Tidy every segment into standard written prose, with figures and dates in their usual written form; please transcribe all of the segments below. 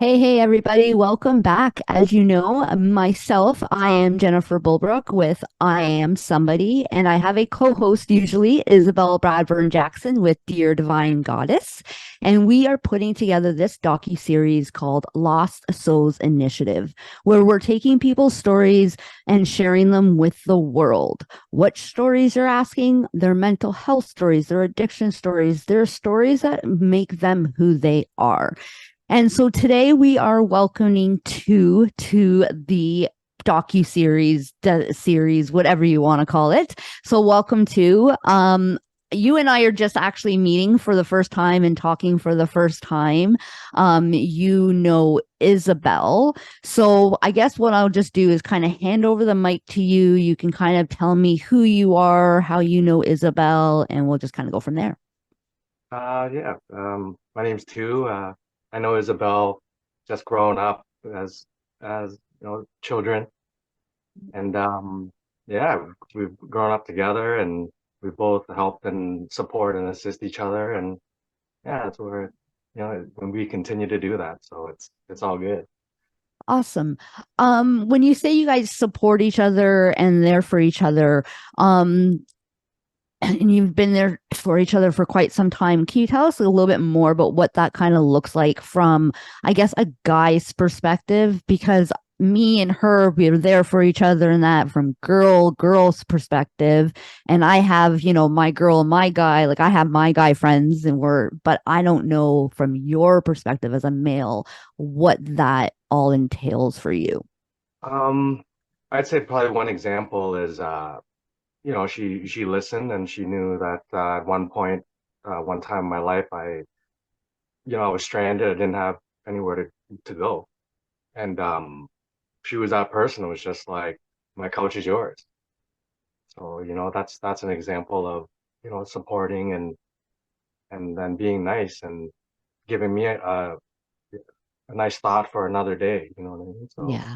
Hey, everybody. Welcome back. As you know, myself, I am Jennifer Bulbrook with I Am Somebody, and I have a co-host usually, Isabel Bradburn Jackson with Dear Divine Goddess. And we are putting together this docu-series called Lost Souls Initiative, where we're taking people's stories and sharing them with the world. What stories you're asking? Their mental health stories, their addiction stories, their stories that make them who they are. And so today we are welcoming Tu to the series, whatever you want to call it. So welcome to. You and I are just actually meeting for the first time and talking for the first time. You know Isabel. So I guess what I'll just do is kind of hand over the mic to you. You can kind of tell me who you are, how you know Isabel, and we'll just kind of go from there. Yeah. My name's Tu. I know Isabel just growing up as children, and yeah, we've grown up together, and we both helped and support and assist each other, and yeah, that's where when we continue to do that, so it's all good. Awesome. When you say you guys support each other and there for each other, and you've been there for each other for quite some time, can you tell us a little bit more about what that kind of looks like from, I guess, a guy's perspective? Because me and her, we are there for each other and that from girl's perspective. And I have, my girl and my guy, like I have my guy friends but I don't know from your perspective as a male what that all entails for you. Um, I'd say probably one example is she listened and she knew that at one point, one time in my life, I was stranded. I didn't have anywhere to go. And she was that person who was just like, my couch is yours. So, that's an example of, supporting and then being nice and giving me a nice thought for another day. You know what I mean? So Yeah.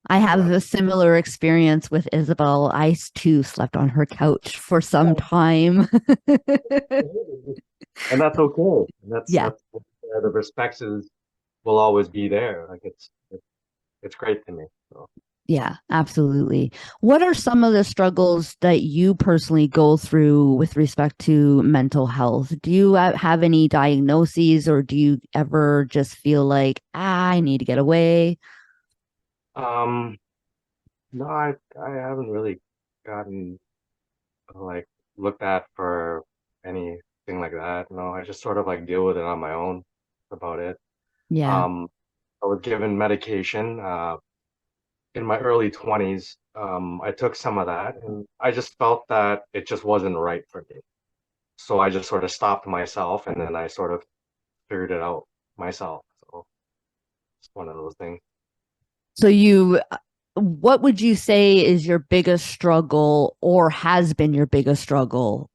I have that, a similar experience with Isabel. I too slept on her couch for some time. and that's okay. And Yeah. that's the respect will always be there. Like it's great to me. So. Yeah, absolutely. What are some of the struggles that you personally go through with respect to mental health? Do you have any diagnoses or do you ever just feel like, I need to get away? Um, no, I haven't really gotten like looked at for anything like that. No, I just sort of like deal with it on my own about it. Yeah. Um, I was given medication in my early 20s. I took some of that and I just felt that it just wasn't right for me. So I just sort of stopped myself and then I sort of figured it out myself. So it's one of those things. So what would you say is your biggest struggle or has been your biggest struggle?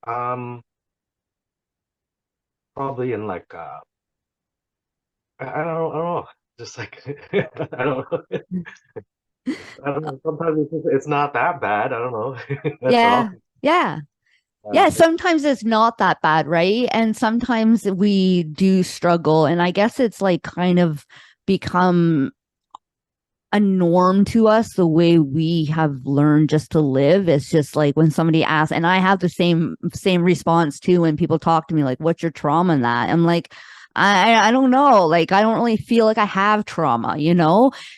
Um, Probably in like I don't know. Just like I don't know. I don't know. Sometimes it's not that bad. I don't know. That's Yeah. all. Yeah. Yeah, Um, sometimes it's not that bad, right? And sometimes we do struggle. And I guess it's like kind of become a norm to us the way we have learned just to live. It's just like when somebody asks, and I have the same response too when people talk to me, like, what's your trauma in that? I'm like, I don't know. Like I don't really feel like I have trauma.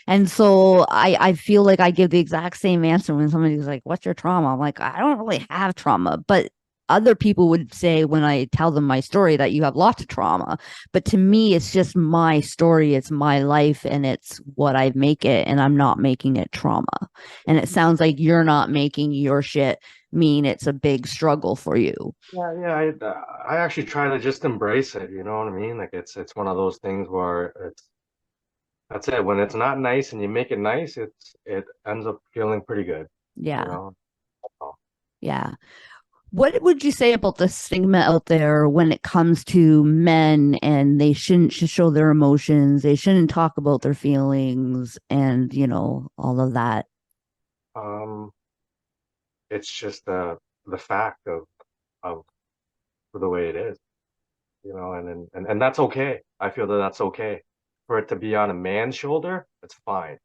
And so I feel like I give the exact same answer when somebody's like, what's your trauma? I'm like, I don't really have trauma. But other people would say when I tell them my story that you have lots of trauma. But to me, it's just my story, it's my life, and it's what I make it, and I'm not making it trauma. And it sounds like you're not making your shit mean it's a big struggle for you. yeah. I actually try to just embrace it. You know what I mean? Like it's one of those things where that's it. When it's not nice and you make it nice, it ends up feeling pretty good. You Yeah. know. So, Yeah. What would you say about the stigma out there when it comes to men and they shouldn't show their emotions, they shouldn't talk about their feelings and, all of that? um, it's just the fact of the way it is. and that's okay. I feel that that's okay. For it to be on a man's shoulder, it's fine.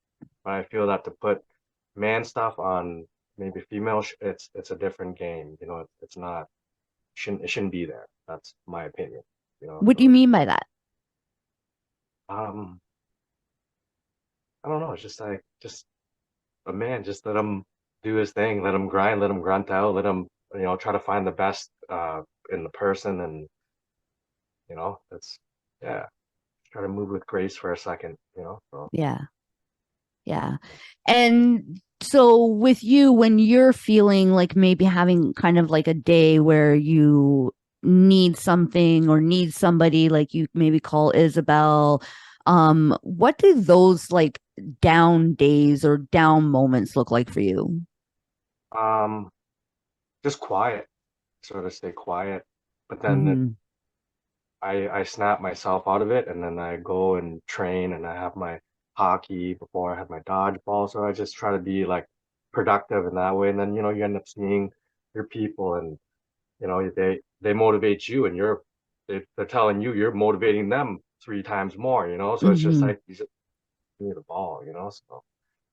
But I feel that to put man stuff on maybe female, it's a different game. It's not it shouldn't be there. That's my opinion. What do you So mean by that? um, I don't know. It's just like just a man. Just let him do his thing. Let him grind. Let him grunt out. Let him try to find the best in the person, and that's yeah. Try to move with grace for a second. So. Yeah. Yeah. And so with you, when you're feeling like maybe having kind of like a day where you need something or need somebody, like you maybe call Isabel, what do those like down days or down moments look like for you? Um, just quiet, sort of stay quiet. But then Mm-hmm. I snap myself out of it, and then I go and train, and I have my hockey before I have my dodgeball. So I just try to be like productive in that way, and then you end up seeing your people, and they motivate you, and they're telling you you're motivating them three times more. So it's just Mm-hmm. like you just need the ball. So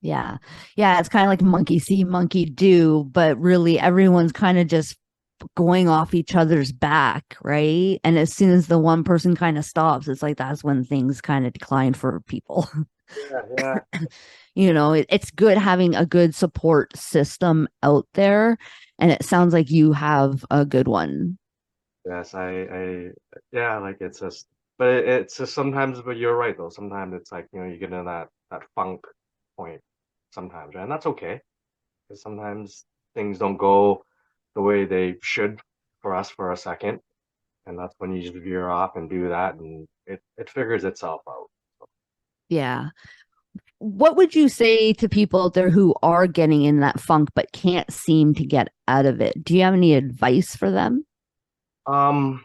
Yeah. Yeah. It's kind of like monkey see, monkey do, but really everyone's kind of just going off each other's back, right? And as soon as the one person kind of stops, it's like that's when things kind of decline for people. yeah, yeah. It's good having a good support system out there. And it sounds like you have a good one. Yes, yeah, like it's just, but it's just sometimes, but you're right though. Sometimes it's like, you get in that funk point sometimes, right? And that's okay. Because sometimes things don't go the way they should for us for a second. And that's when you just veer off and do that, and it figures itself out. Yeah. What would you say to people out there who are getting in that funk but can't seem to get out of it? Do you have any advice for them? Um,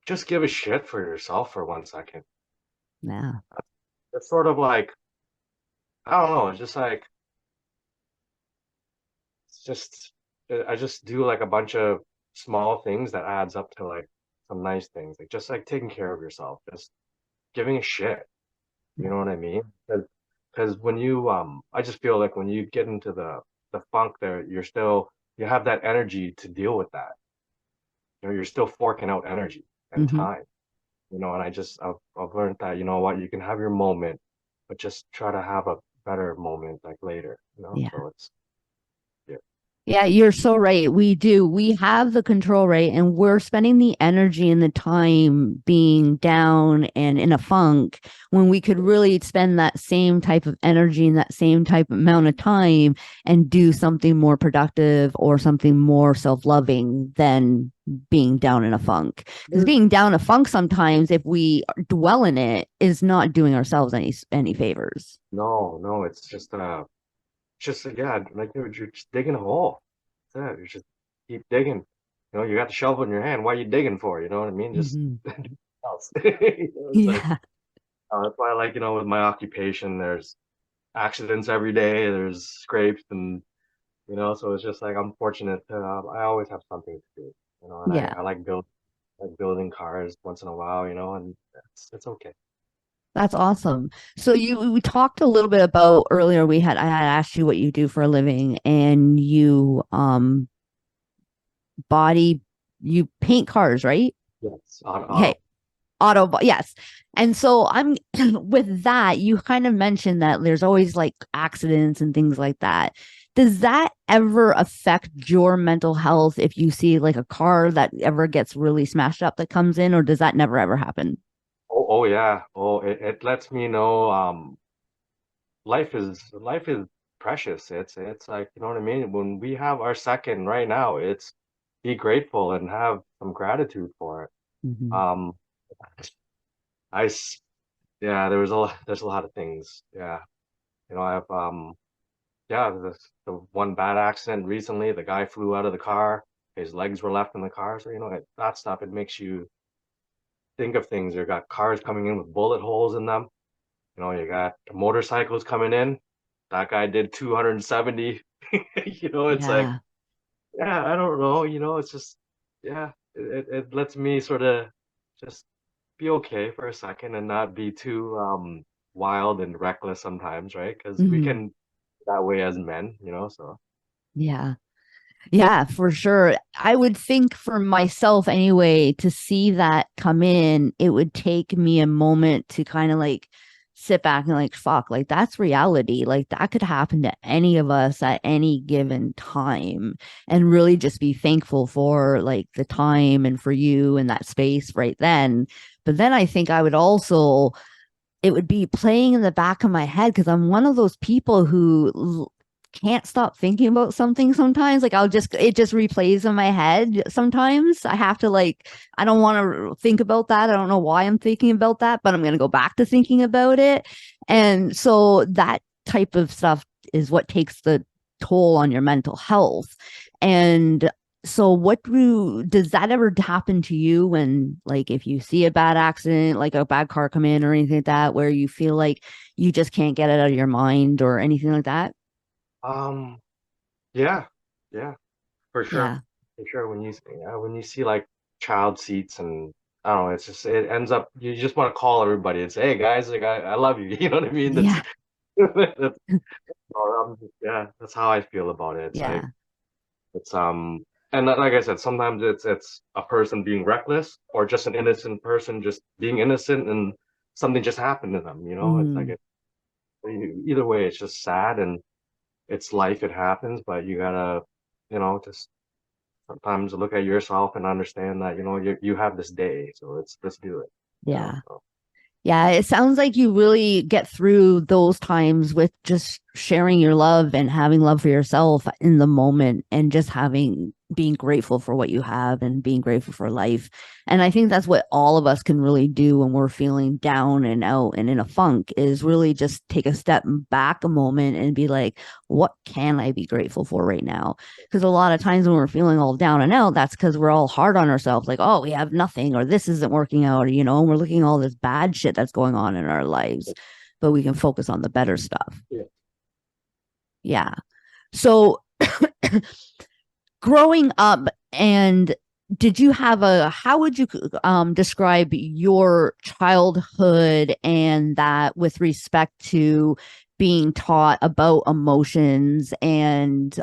just give a shit for yourself for 1 second. Yeah. It's sort of like, I don't know, it's just like, it's just I just do like a bunch of small things that adds up to like some nice things, like just like taking care of yourself, just giving a shit. You know what I mean? Because when I just feel like when you get into the funk there, you have that energy to deal with that. You're still forking out energy and Mm-hmm. time. And I've learned that what you can have your moment, but just try to have a better moment like later. Yeah. So it's yeah. Yeah, you're so right. We do. We have the control, right? And we're spending the energy and the time being down and in a funk when we could really spend that same type of energy and that same type of amount of time and do something more productive or something more self-loving than being down in a funk. Because being down in a funk sometimes, if we dwell in it, is not doing ourselves any favors. No, no, it's just yeah, like you're just digging a hole. That's it. You just keep digging. You got the shovel in your hand. What are you digging for? You know what I mean? Just Mhm. do something else. It's like Yeah. that's why I like with my occupation, there's accidents every day. There's scrapes, and so it's just like I'm fortunate to I always have something to do. And I Yeah. I like building cars once in a while. And it's okay. That's awesome. So we talked a little bit about earlier I had asked you what you do for a living and you body you paint cars, right? Yes, auto. Okay. Yes. And so I'm with that, you kind of mentioned that there's always like accidents and things like that. Does that ever affect your mental health if you see like a car that ever gets really smashed up that comes in, or does that never ever happen? Oh yeah. Oh, it lets me know. Life is precious. It's like, you know what I mean? When we have our second right now, it's be grateful and have some gratitude for it. Mhm. Um, I s- yeah, there's a lot of things. Yeah. I've yeah, the one bad accident recently, the guy flew out of the car, his legs were left in the car. So, that stuff, it makes you think of things. You got cars coming in with bullet holes in them. You got motorcycles coming in. That guy did 270. It's like, Yeah. yeah, I don't know. It's just, yeah. it lets me sort of just be okay for a second and not be too wild and reckless sometimes, right? Because we Mhm. can that way as men, so Yeah. Yeah, for sure. I would think for myself anyway, to see that come in, it would take me a moment to kind of like sit back and like, fuck, like that's reality. Like that could happen to any of us at any given time. And really just be thankful for like the time and for you and that space right then. But then I think I would also, it would be playing in the back of my head because I'm one of those people who can't stop thinking about something sometimes. Like it just replays in my head. Sometimes I have to like, I don't want to think about that. I don't know why I'm thinking about that, but I'm going to go back to thinking about it. And so that type of stuff is what takes the toll on your mental health. And so does that ever happen to you when like if you see a bad accident, like a bad car come in or anything like that, where you feel like you just can't get it out of your mind or anything like that? um yeah, yeah, for sure. Yeah. For sure. When you see like child seats and I don't know, it's just it ends up you just want to call everybody and say, hey guys, like I love you. You know what I mean? That's Yeah. that's yeah, that's how I feel about it. It's like Yeah. it's and like I said, sometimes it's a person being reckless or just an innocent person just being innocent and something just happened to them, It's like Mm, either way, it's just sad and it's life, it happens, but you gotta, just sometimes look at yourself and understand that, you have this day, so let's do it, yeah. so. Yeah, it sounds like you really get through those times with just sharing your love and having love for yourself in the moment and just being grateful for what you have and being grateful for life. And I think that's what all of us can really do when we're feeling down and out and in a funk is really just take a step back a moment and be like, what can I be grateful for right now? Because a lot of times when we're feeling all down and out, that's because we're all hard on ourselves, like, oh, we have nothing, or this isn't working out, or, and we're looking at all this bad shit that's going on in our lives. But we can focus on the better stuff. Yeah. Yeah. So growing up, and did you have how would you describe your childhood and that with respect to being taught about emotions and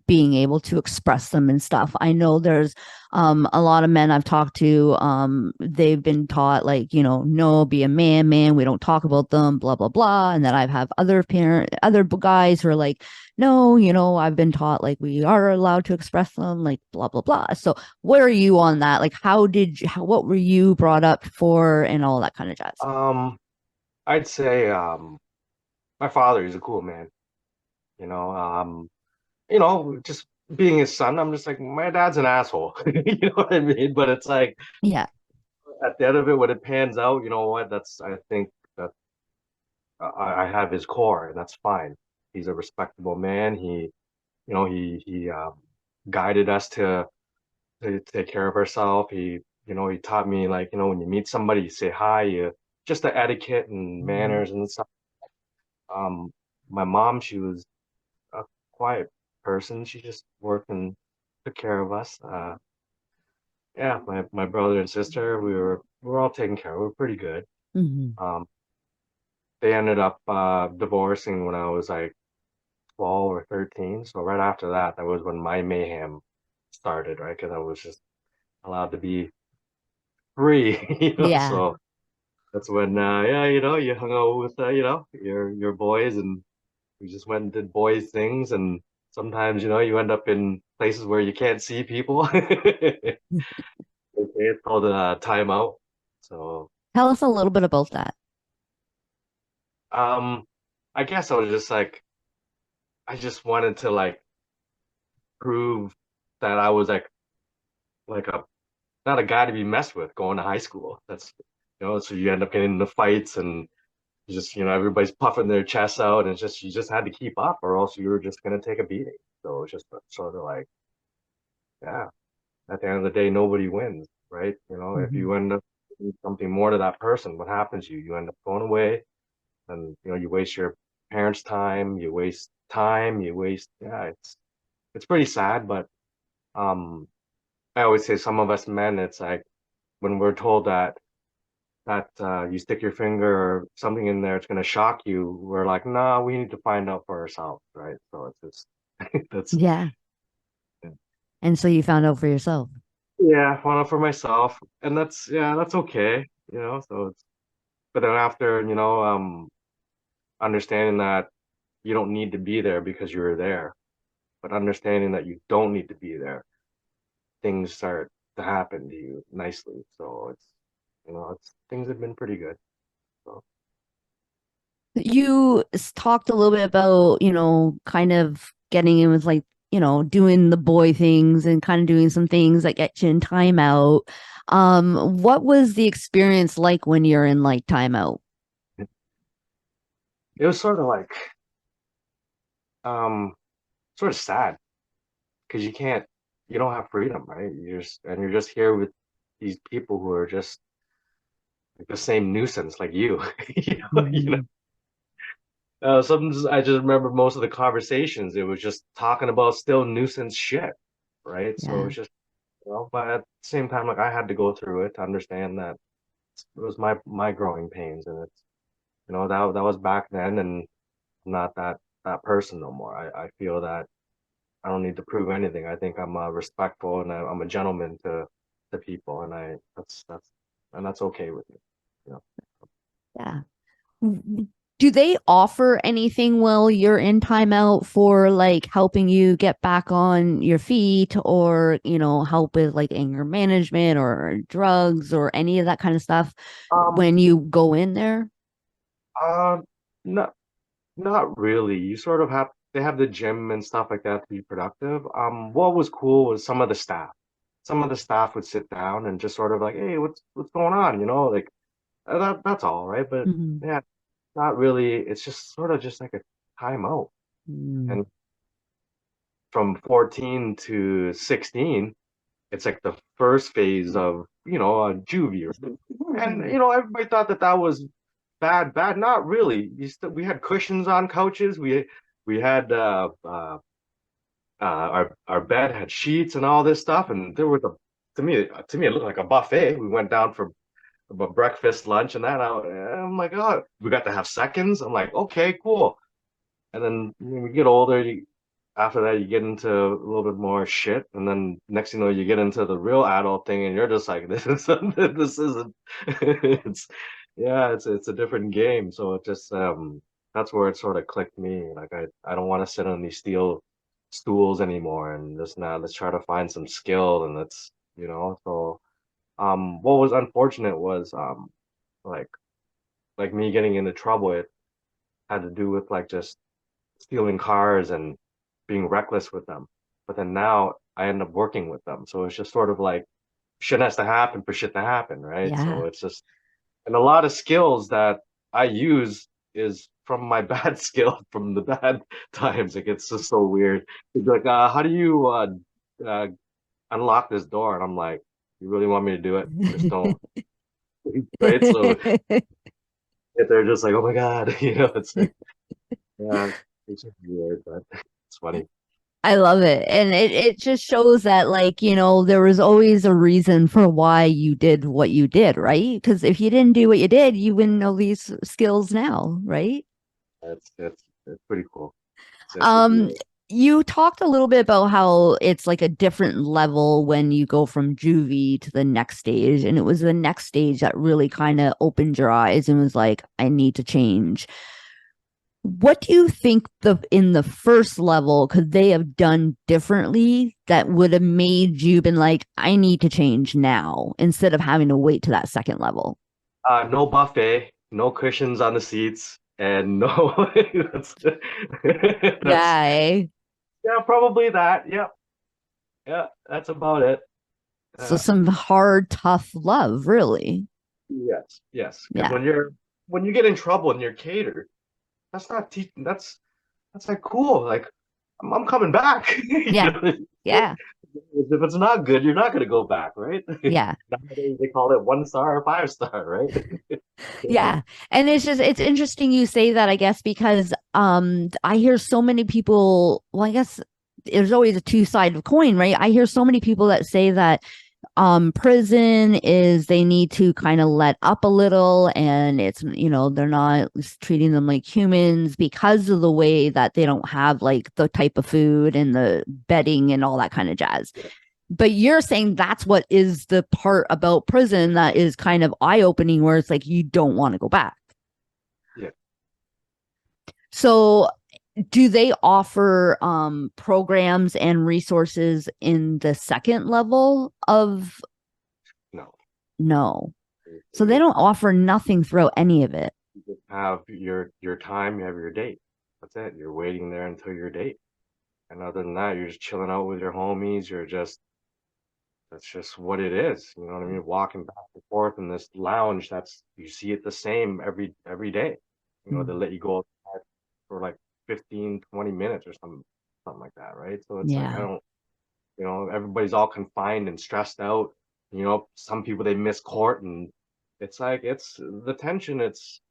being able to express them and stuff. I know there's a lot of men I've talked to, they've been taught like, no, be a man, man, we don't talk about them, blah, blah, blah. And then I have other guys who are like, no, I've been taught like we are allowed to express them, like blah, blah, blah. So where are you on that? Like what were you brought up for and all that kind of jazz? um I'd say my father is a cool man, just being his son, I'm just like, my dad's an asshole. You know what I mean? But it's like Yeah. at the end of it, when it pans out, you know what? I think that I have his core, and that's fine. He's a respectable man. He guided us to take care of ourselves. He taught me like, when you meet somebody, you say hi, just the etiquette and Mm-hmm. manners and stuff. Um, my mom, she was a quiet person. She just worked and took care of us. Yeah, my brother and sister, we were all taken care of. We were pretty good. Mm-hmm. Um, they ended up divorcing when I was like 12 or 13. So right after that, that was when my mayhem started, right? Because I was just allowed to be free, Yeah. So that's when, yeah, you hung out with, your boys, and we just went and did boys things. And sometimes, you end up in places where you can't see people. Okay, it's called a timeout. So, Tell us a little bit about that. um, I guess I was just like, I just wanted to like prove that I was like a not a guy to be messed with going to high school. So you end up getting into fights and everybody's puffing their chests out, and it's just you just had to keep up, or else you were just gonna take a beating. So it's just sort of like, yeah, at the end of the day, nobody wins, right? If Mm-hmm. you end up doing something more to that person, what happens to you? You end up going away, and you waste your parents' time, you waste, yeah, it's pretty sad, but um I always say some of us men, it's like when we're told that you stick your finger or something in there, it's gonna shock you. We're like, nah, we need to find out for ourselves, right? So it's just that's Yeah. And so you found out for yourself. yeah, I found out for myself, and that's yeah, that's okay, you know. So it's but then after understanding that you don't need to be there because you were there, but understanding that you don't need to be there, things start to happen to you nicely. So it's it's things have been pretty good. So You talked a little bit about, kind of getting in with like, doing the boy things and kind of doing some things that get you in timeout. What was the experience like when you're in like timeout? it was sort of like um sort of sad because you don't have freedom, right? You're just here with these people who are just like the same nuisance like you. Mhm. Sometimes I just remember most of the conversations. It was just talking about still nuisance shit, right? So Yeah. it's just but at the same time, like I had to go through it to understand that it was my growing pains, and it's that was back then, and I'm not that person no more. I feel that I don't need to prove anything. I think I'm respectful and I'm a gentleman to people, and I that's okay with me. You know. Yeah. Do they offer anything while you're in timeout for like helping you get back on your feet or, help with like anger management or drugs or any of that kind of stuff Um, when you go in there? uh, not not really. You sort of have they have the gym and stuff like that to be productive. What was cool was some of the staff. Some of the staff would sit down and just sort of like, hey, what's going on? Like that's all, right? But Mhm. yeah, not really. It's just sort of just like a timeout. Mm. And from 14 to 16, it's like the first phase of, a juvie. And, everybody thought that that was bad. Not really. We had cushions on couches. We had our bed had sheets and all this stuff. And there was to me, it looked like a buffet. We went down for breakfast, lunch, and that. I'm like, oh, we got to have seconds. I'm like, okay, cool. And then when we get older, after that, you get into a little bit more shit, and then next thing you know, you get into the real adult thing, and you're just like, this isn't. It's yeah, it's a different game. So it just that's where it sort of clicked me. Like I don't want to sit on these steel stools anymore, and just now let's try to find some skill, and so what was unfortunate was like me getting into trouble. It had to do with like just stealing cars and being reckless with them. But then now I end up working with them. So it's just sort of like shit has to happen for shit to happen, right? Yeah. So it's just and a lot of skills that I use is from my bad skill from the bad times. Like it's just so weird. It's like, how do you uh unlock this door? And I'm like, you really want me to do it? Just don't. Right. So they're just like, oh my God, it's like, yeah, it's just weird, but it's funny. I love it. And it just shows that, like, there was always a reason for why you did what you did, right? Because if you didn't do what you did, you wouldn't know these skills now, right? It's pretty cool. It's Um, really you talked a little bit about how it's like a different level when you go from juvie to the next stage. And it was the next stage that really kind of opened your eyes and was like, I need to change. What do you think the in the first level could they have done differently that would have made you been like, I need to change now instead of having to wait to that second level? no buffet, no cushions on the seats, and no that's that's Yeah. Eh? yeah, probably that. Yeah, yeah, that's about it. So some hard, tough love, really. Yes, yes. Because Yeah. when you get in trouble and you're catered, that's not teaching. That's like cool. Like I'm coming back. Yeah. Yeah. If it's not good, you're not going to go back, right? Yeah. Nowadays they call it 1 star or 5 star, right? Yeah. And it's interesting you say that, I guess, because I hear so many people, well, I guess there's always a two side of coin, right? I hear so many people that say that prison is they need to kind of let up a little, and it's, they're not treating them like humans because of the way that they don't have like the type of food and the bedding and all that kind of jazz. But you're saying that's what is the part about prison that is kind of eye-opening, where it's like you don't want to go back. Yeah. So do they offer programs and resources in the second level of? No. No. So they don't offer nothing throughout any of it. You just have your time, you have your date. That's it. You're waiting there until your date. And other than that, you're just chilling out with your homies. That's just what it is. You know what I mean? Walking back and forth in this lounge, you see it the same every day. They let you go outside for like 15, 20 minutes or something like that, right? So it's like, I Yeah. don't, everybody's all confined and stressed out. Some people, they miss court, and it's like, it's the tension. It's,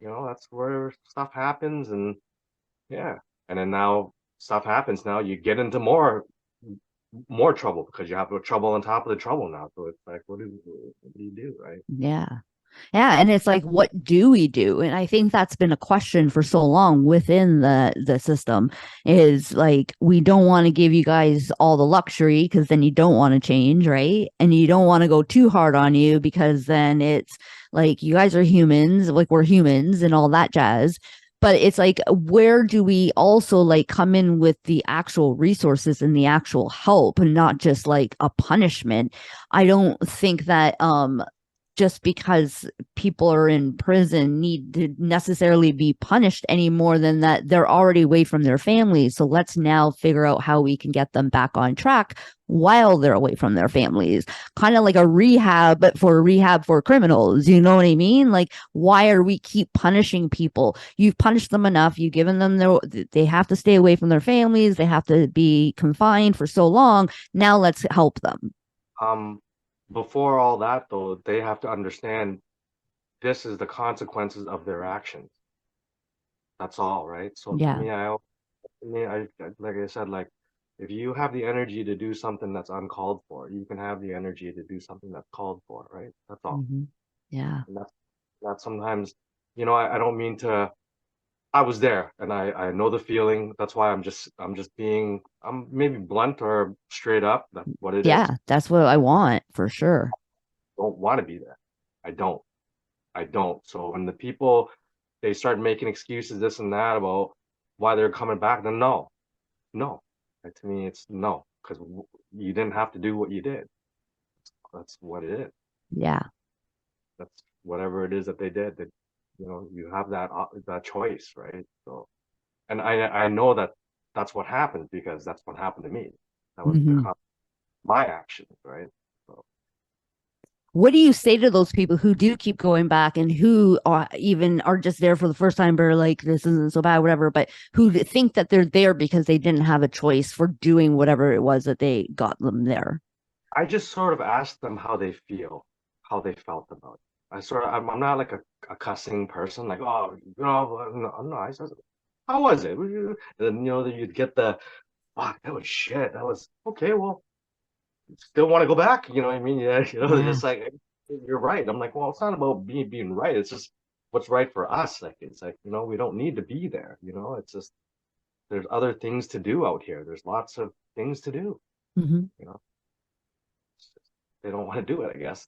that's where stuff happens. And yeah. And then now stuff happens. Now you get into more trouble because you have trouble on top of the trouble now. So it's like, what do you do, right? Yeah. Yeah, and it's like, what do we do? And I think that's been a question for so long within the system, is like, we don't want to give you guys all the luxury because then you don't want to change, right? And you don't want to go too hard on you because then it's like, you guys are humans, like we're humans and all that jazz. But it's like, where do we also like come in with the actual resources and the actual help, and not just like a punishment? I don't think that just because people are in prison need to necessarily be punished any more than that they're already away from their families. So let's now figure out how we can get them back on track while they're away from their families. Kind of like a rehab, but for rehab for criminals. You know what I mean? Like, why are we keep punishing people? You've punished them enough. You've given them they have to stay away from their families. They have to be confined for so long. Now let's help them. Before all that, though, they have to understand this is the consequences of their actions. That's all, right? So to Yeah. me, like I said, like, if you have the energy to do something that's uncalled for, you can have the energy to do something that's called for, right? That's all. Mm-hmm. Yeah. And that's sometimes, I don't mean to. I was there, and I know the feeling. That's why I'm maybe blunt or straight up. That's what it is. Yeah. That's what I want for sure. Don't want to be there. I don't. I don't. So when the people, they start making excuses, this and that, about why they're coming back, then no, no. Like, to me, it's no, because you didn't have to do what you did. That's what it is. Yeah. That's whatever it is that they did. That, you have that choice, right? So, and I know that that's what happened, because that's what happened to me. That was Mm-hmm. my actions, right? So What do you say to those people who do keep going back and who are just there for the first time, but are like, this isn't so bad, whatever, but who think that they're there because they didn't have a choice for doing whatever it was that they got them there? I just sort of asked them how they feel, how they felt about it. I'm not like a cussing person, like, oh, no, I said, how was it? And then, you'd get the, fuck, that was shit. That was okay. Well, still want to go back. You know what I mean? Yeah. Yeah. Just like, you're right. I'm like, well, it's not about being right. It's just what's right for us. Like, it's like, we don't need to be there. It's just, there's other things to do out here. There's lots of things to do. Mm-hmm. You know, they don't want to do it, I guess.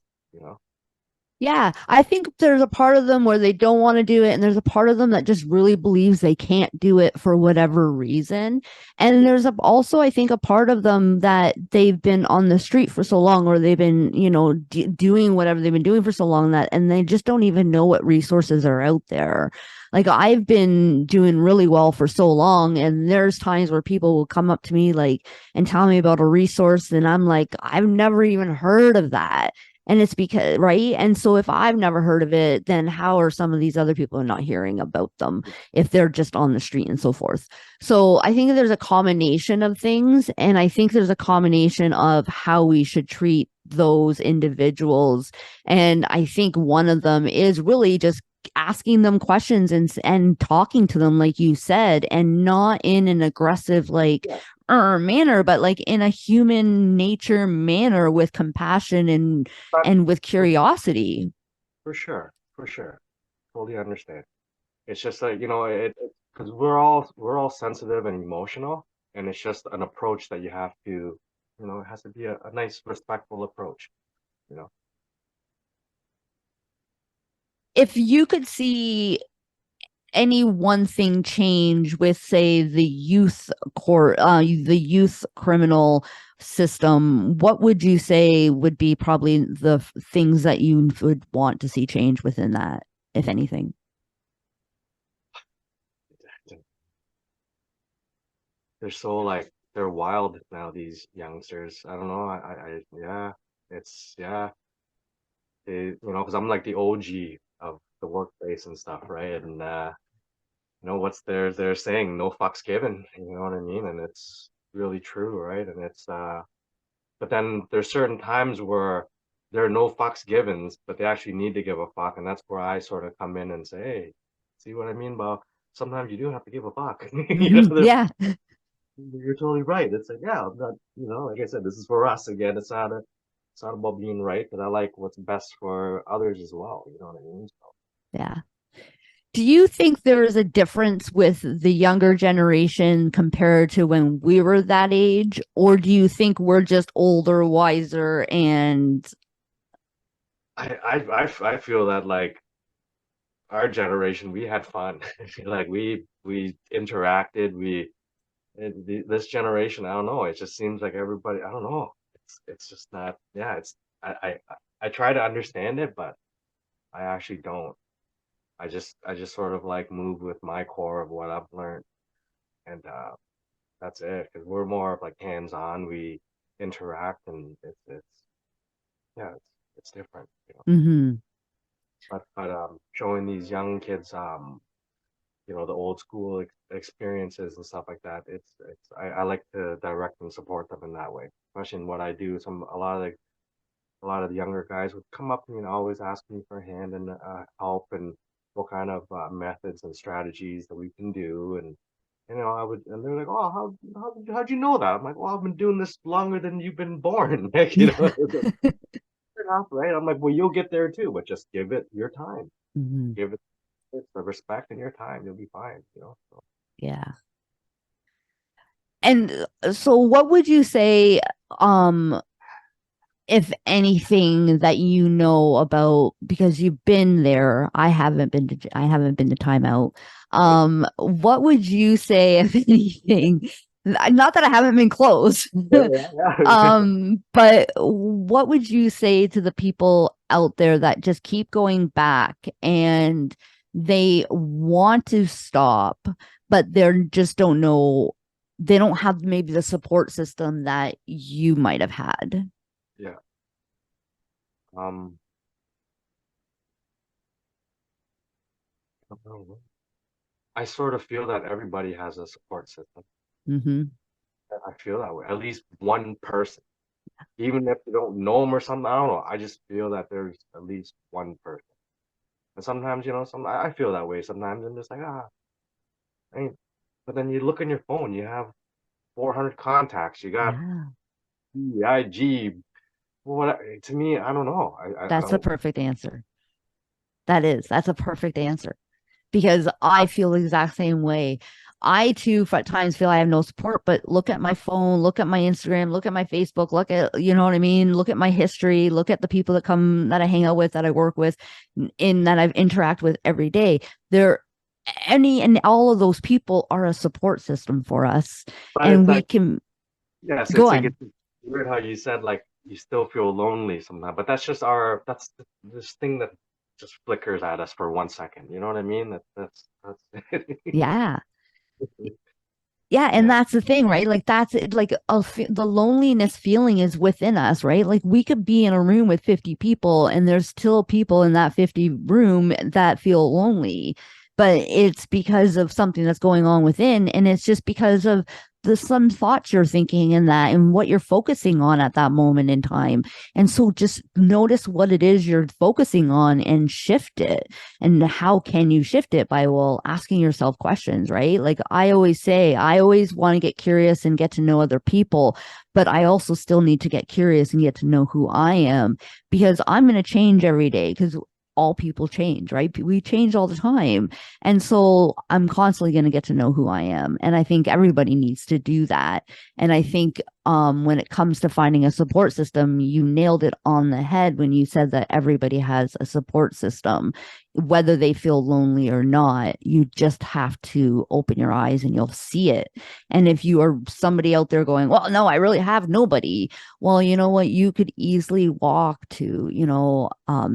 Yeah, I think there's a part of them where they don't want to do it, and there's a part of them that just really believes they can't do it for whatever reason. And there's also, I think, a part of them that they've been on the street for so long, or they've been, doing whatever they've been doing for so long, that, and they just don't even know what resources are out there. Like, I've been doing really well for so long, and there's times where people will come up to me like and tell me about a resource, and I'm like, I've never even heard of that. And it's because, right? And so if I've never heard of it, then how are some of these other people not hearing about them if they're just on the street and so forth? So I think there's a combination of things. And I think there's a combination of how we should treat those individuals. And I think one of them is really just asking them questions and talking to them like you said, and not in an aggressive like Yeah, manner, but like in a human nature manner with compassion but and with curiosity. for sure, totally understand. It's just like, it because we're all sensitive and emotional, and it's just an approach that you have to, it has to be a nice, respectful approach, you know. If you could see any one thing change with, say, the youth court, the youth criminal system, what would you say would be probably the things that you would want to see change within that, if anything? They're so like they're wild now, these youngsters. I don't know. Yeah, yeah. Because I'm like the OG of the workplace and stuff, right? And what's they're saying, no fucks given. You know what I mean? And it's really true, right? And it's but then there's certain times where there are no fucks givens, but they actually need to give a fuck, and that's where I sort of come in and say, hey, see what I mean? Well, sometimes you do have to give a fuck. Yeah. You're totally right. It's like, yeah, I'm not, like I said, this is for us again. It's not about being right, but I like what's best for others as well. You know what I mean? So, Yeah. Do you think there is a difference with the younger generation compared to when we were that age? Or do you think we're just older, wiser, and I feel that like our generation, we had fun. Like we interacted. This generation, I don't know. It just seems like everybody. I don't know. It's just not. Yeah, I try to understand it, but I actually don't. I just sort of like move with my core of what I've learned, and that's it. Because we're more of like hands-on. We interact, and it's yeah, it's different, mm-hmm. But showing these young kids, the old school experiences and stuff like that. I like to direct and support them in that way, especially in what I do. A lot of the younger guys would come up to me and always ask me for a hand and help, and what kind of methods and strategies that we can do. And I would, and they're like, "Oh, how'd you know that?" I'm like, "Well, I've been doing this longer than you've been born." Like, Yeah. fair enough, right? I'm like, "Well, you'll get there too, but just give it your time. Mm-hmm. Give it the respect and your time. You'll be fine." So, Yeah. And so what would you say, um, if anything, that you know about, because you've been there? I haven't been to timeout. What would you say, if anything? Not that I haven't been close. yeah, But what would you say to the people out there that just keep going back and they want to stop, but they're just don't know, they don't have maybe the support system that you might have had? yeah. Um, I don't know. I sort of feel that everybody has a support system. Mm-hmm. I feel that way. At least one person, even if you don't know them or something. I don't know. I just feel that there's at least one person. And sometimes, I feel that way. Sometimes I'm just like, I ain't. But then you look on your phone, you have 400 contacts. You got Yeah. IG. What to me, I don't know. I That's a don't. perfect answer. That's a perfect answer, because I feel the exact same way. I too, at times, feel I have no support, but look at my phone, look at my Instagram, look at my Facebook, look at, you know what I mean? Look at my history, look at the people that come, that I hang out with, that I work with, in that I've interact with every day. They're any and all of those people are a support system for us. But And it's we like, can yes, go it's like on. it's weird how you said like you still feel lonely sometimes, but that's just that's this thing that just flickers at us for 1 second. You know what I mean? That's Yeah. Yeah, and yeah. that's the thing, right? Like that's it, like the loneliness feeling is within us, right? Like we could be in a room with 50 people and there's still people in that 50 room that feel lonely, but it's because of something that's going on within, and it's just because of some thoughts you're thinking in that and what you're focusing on at that moment in time. And so just notice what it is you're focusing on and shift it. And how can you shift it? By, well, asking yourself questions, right? Like I always say, I always want to get curious and get to know other people, but I also still need to get curious and get to know who I am, because I'm going to change every day, because all people change, right? We change all the time. And so I'm constantly going to get to know who I am. And I think everybody needs to do that. And I think when it comes to finding a support system, you nailed it on the head when you said that everybody has a support system, whether they feel lonely or not. You just have to open your eyes and you'll see it. And if you are somebody out there going, well, no, I really have nobody. Well, you know what? You could easily walk to,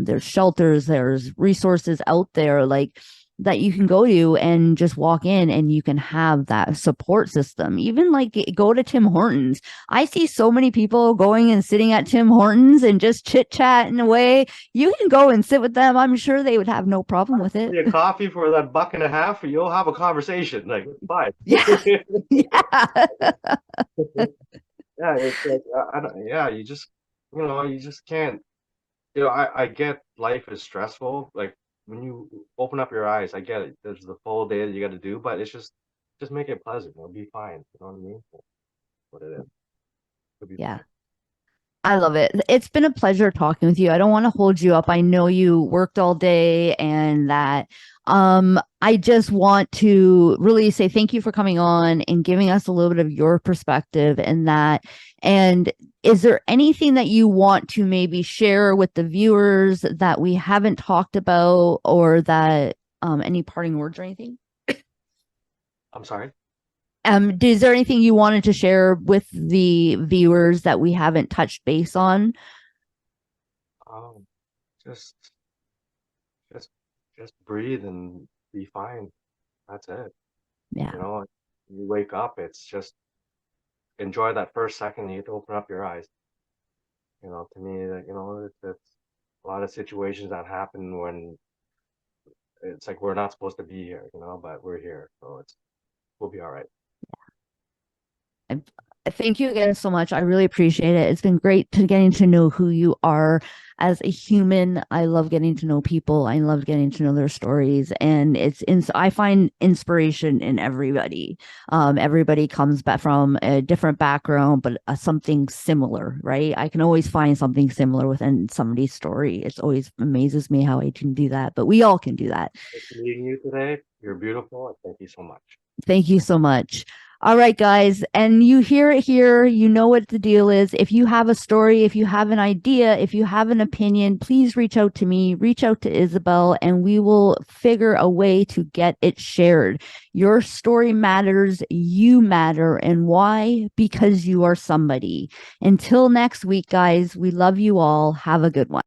there's shelters, there's resources out there, like that you can go to and just walk in and you can have that support system. Even like go to Tim Hortons. I see so many people going and sitting at Tim Hortons and just chit chatting away. You can go and sit with them. I'm sure they would have no problem with it. A coffee for that $1.50, you'll have a conversation. Like, bye. Yeah. Yeah. Yeah, it's like I don't, yeah, you just can't. I get life is stressful. Like when you open up your eyes, I get it. There's the full day that you got to do, but it's just make it pleasant. It'll be fine. You know what I mean? What it is. It'll be Yeah. fine. I love it. It's been a pleasure talking with you. I don't want to hold you up. I know you worked all day and that. I just want to really say thank you for coming on and giving us a little bit of your perspective and that. And is there anything that you want to maybe share with the viewers that we haven't talked about, or that any parting words or anything? I'm sorry. Is there anything you wanted to share with the viewers that we haven't touched base on? Um, just just just breathe and be fine. That's it. Yeah. You know, you wake up, it's just enjoy that first second you open up your eyes. To me, that it's a lot of situations that happen when it's like we're not supposed to be here, but we're here, so we'll be all right. I thank you again so much. I really appreciate it. It's been great to getting to know who you are as a human. I love getting to know people. I love getting to know their stories, and I find inspiration in everybody. Everybody comes back from a different background, but something similar, right? I can always find something similar within somebody's story. It's always amazes me how I can do that, but we all can do that. Nice meeting you today. You're beautiful, and thank you so much. Thank you so much. All right, guys. And you hear it here. You know what the deal is. If you have a story, if you have an idea, if you have an opinion, please reach out to me, reach out to Isabel, and we will figure a way to get it shared. Your story matters. You matter. And why? Because you are somebody. Until next week, guys, we love you all. Have a good one.